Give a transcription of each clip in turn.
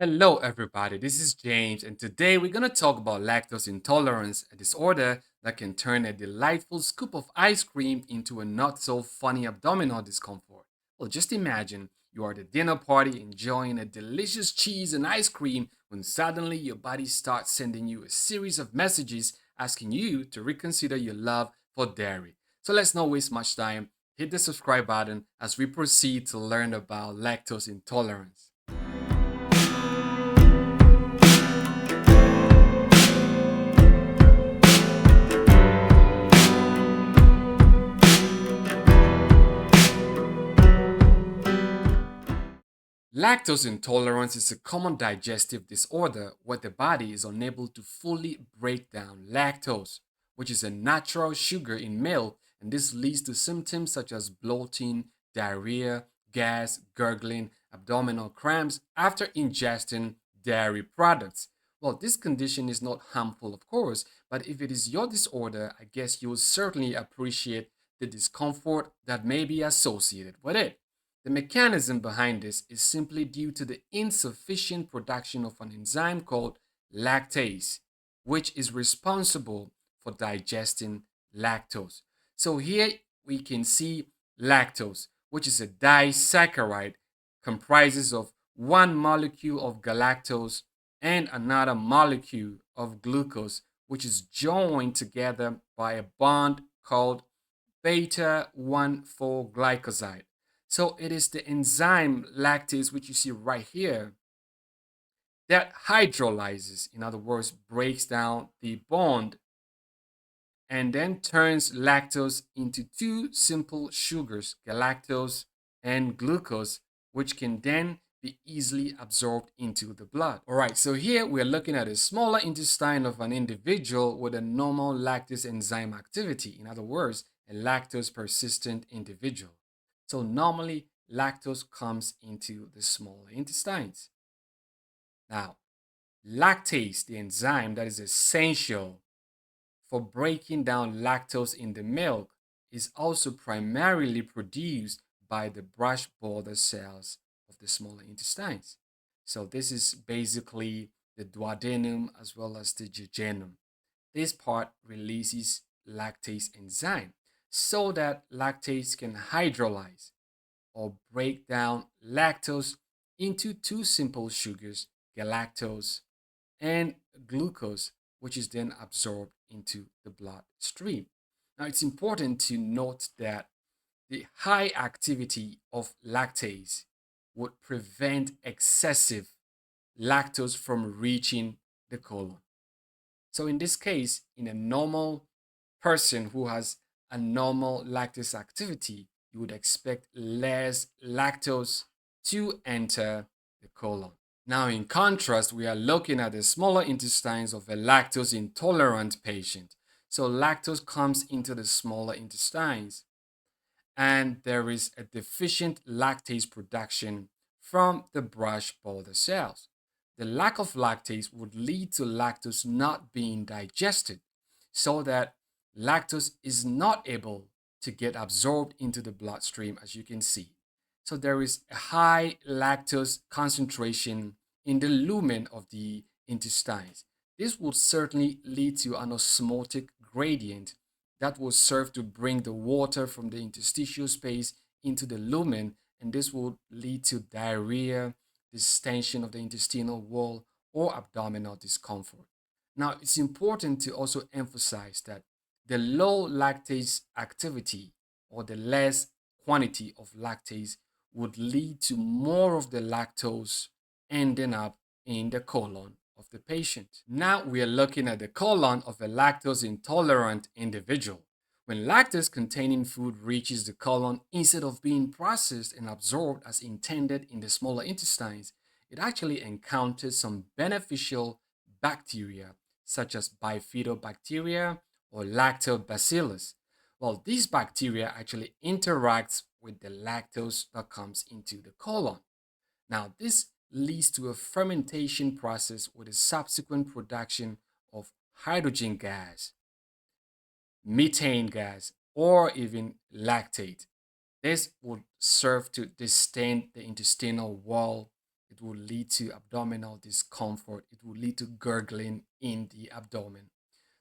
Hello, everybody. This is James, and today we're going to talk about lactose intolerance, a disorder that can turn a delightful scoop of ice cream into a not so funny abdominal discomfort. Well, just imagine you are at a dinner party enjoying a delicious cheese and ice cream when suddenly your body starts sending you a series of messages asking you to reconsider your love for dairy. So let's not waste much time. Hit the subscribe button as we proceed to learn about lactose intolerance. Lactose intolerance is a common digestive disorder where the body is unable to fully break down lactose, which is a natural sugar in milk, and this leads to symptoms such as bloating, diarrhea, gas, gurgling, abdominal cramps after ingesting dairy products. Well, this condition is not harmful, of course, but if it is your disorder, I guess you will certainly appreciate the discomfort that may be associated with it. The mechanism behind this is simply due to the insufficient production of an enzyme called lactase, which is responsible for digesting lactose. So here we can see lactose, which is a disaccharide, comprises of one molecule of galactose and another molecule of glucose, which is joined together by a bond called beta 1,4 glycoside. So it is the enzyme lactase, which you see right here, that hydrolyzes, in other words, breaks down the bond and then turns lactose into two simple sugars, galactose and glucose, which can then be easily absorbed into the blood. All right, so here we're looking at a smaller intestine of an individual with a normal lactase enzyme activity. In other words, a lactose persistent individual. So normally lactose comes into the smaller intestines. Now, lactase, the enzyme that is essential for breaking down lactose in the milk, is also primarily produced by the brush border cells of the smaller intestines. So this is basically the duodenum as well as the jejunum. This part releases lactase enzyme so that lactase can hydrolyze or break down lactose into two simple sugars, galactose and glucose, which is then absorbed into the bloodstream. Now, it's important to note that the high activity of lactase would prevent excessive lactose from reaching the colon. So, in this case, in a normal person who has a normal lactase activity, you would expect less lactose to enter the colon. Now, in contrast, we are looking at the smaller intestines of a lactose intolerant patient. So, lactose comes into the smaller intestines, and there is a deficient lactase production from the brush border cells. The lack of lactase would lead to lactose not being digested, so that lactose is not able to get absorbed into the bloodstream, as you can see. So there is a high lactose concentration in the lumen of the intestines. This would certainly lead to an osmotic gradient that will serve to bring the water from the interstitial space into the lumen, and this will lead to diarrhea, distension of the intestinal wall, or abdominal discomfort. Now, it's important to also emphasize that the low lactase activity or the less quantity of lactase would lead to more of the lactose ending up in the colon of the patient. Now we are looking at the colon of a lactose intolerant individual. When lactose containing food reaches the colon, instead of being processed and absorbed as intended in the smaller intestines, it actually encounters some beneficial bacteria such as bifidobacteria or lactobacillus. Well, these bacteria actually interacts with the lactose that comes into the colon. Now, this leads to a fermentation process with a subsequent production of hydrogen gas, methane gas, or even lactate. This would serve to distend the intestinal wall It will lead to abdominal discomfort. It will lead to gurgling in the abdomen.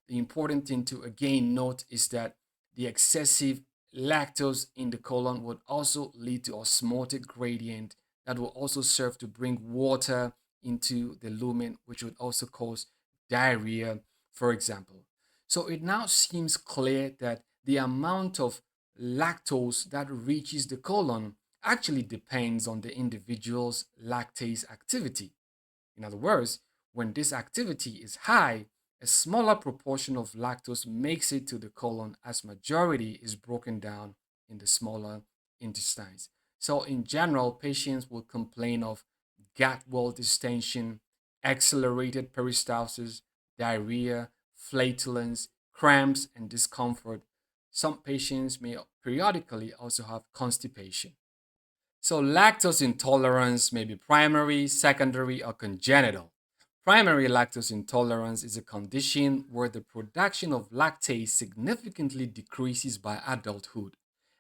The important thing to again note is that the excessive lactose in the colon would also lead to osmotic gradient that will also serve to bring water into the lumen, which would also cause diarrhea, for example. So it now seems clear that the amount of lactose that reaches the colon actually depends on the individual's lactase activity. In other words, when this activity is high, a smaller proportion of lactose makes it to the colon as majority is broken down in the smaller intestines. So in general, patients will complain of gut wall distension, accelerated peristalsis, diarrhea, flatulence, cramps, and discomfort. Some patients may periodically also have constipation. So, lactose intolerance may be primary, secondary, or congenital. Primary lactose intolerance is a condition where the production of lactase significantly decreases by adulthood.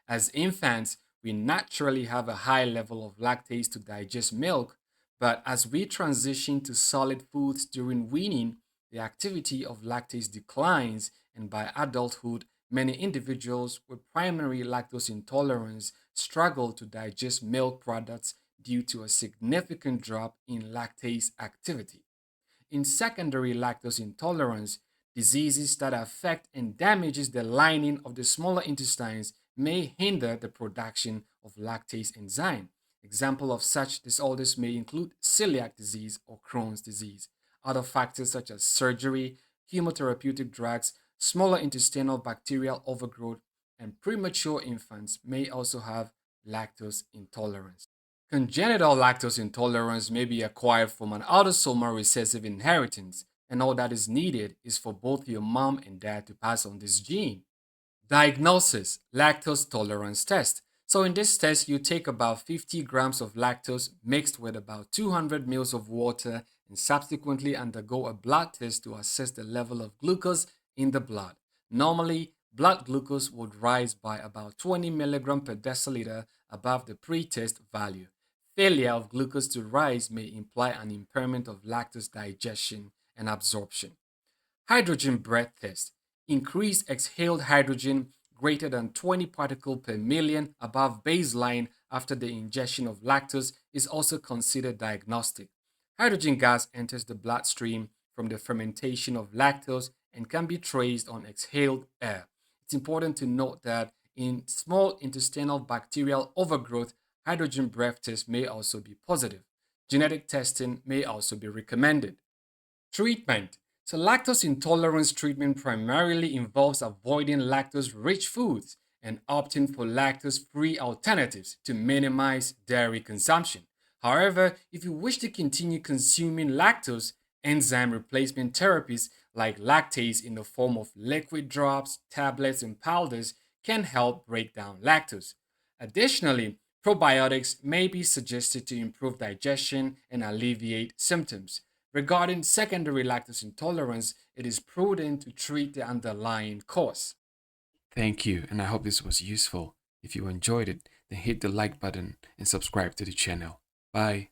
As infants, we naturally have a high level of lactase to digest milk, but as we transition to solid foods during weaning, the activity of lactase declines, and by adulthood, many individuals with primary lactose intolerance struggle to digest milk products due to a significant drop in lactase activity. In secondary lactose intolerance, diseases that affect and damages the lining of the smaller intestines may hinder the production of lactase enzyme. Example of such disorders may include celiac disease or Crohn's disease. Other factors such as surgery, chemotherapeutic drugs, smaller intestinal bacterial overgrowth, and premature infants may also have lactose intolerance. Congenital lactose intolerance may be acquired from an autosomal recessive inheritance, and all that is needed is for both your mom and dad to pass on this gene. Diagnosis: lactose tolerance test. So, in this test, you take about 50 grams of lactose mixed with about 200 ml of water and subsequently undergo a blood test to assess the level of glucose in the blood. Normally, blood glucose would rise by about 20 milligram per deciliter above the pre test value. Failure of glucose to rise may imply an impairment of lactose digestion and absorption. Hydrogen breath test. Increased exhaled hydrogen greater than 20 particles per million above baseline after the ingestion of lactose is also considered diagnostic. Hydrogen gas enters the bloodstream from the fermentation of lactose and can be traced on exhaled air. It's important to note that in small intestinal bacterial overgrowth, hydrogen breath test may also be positive. Genetic testing may also be recommended. Treatment. So, lactose intolerance treatment primarily involves avoiding lactose rich foods and opting for lactose free alternatives to minimize dairy consumption. However, if you wish to continue consuming lactose, enzyme replacement therapies like lactase in the form of liquid drops, tablets, and powders can help break down lactose. Additionally, probiotics may be suggested to improve digestion and alleviate symptoms. Regarding secondary lactose intolerance, it is prudent to treat the underlying cause. Thank you, and I hope this was useful. If you enjoyed it, then hit the like button and subscribe to the channel. Bye.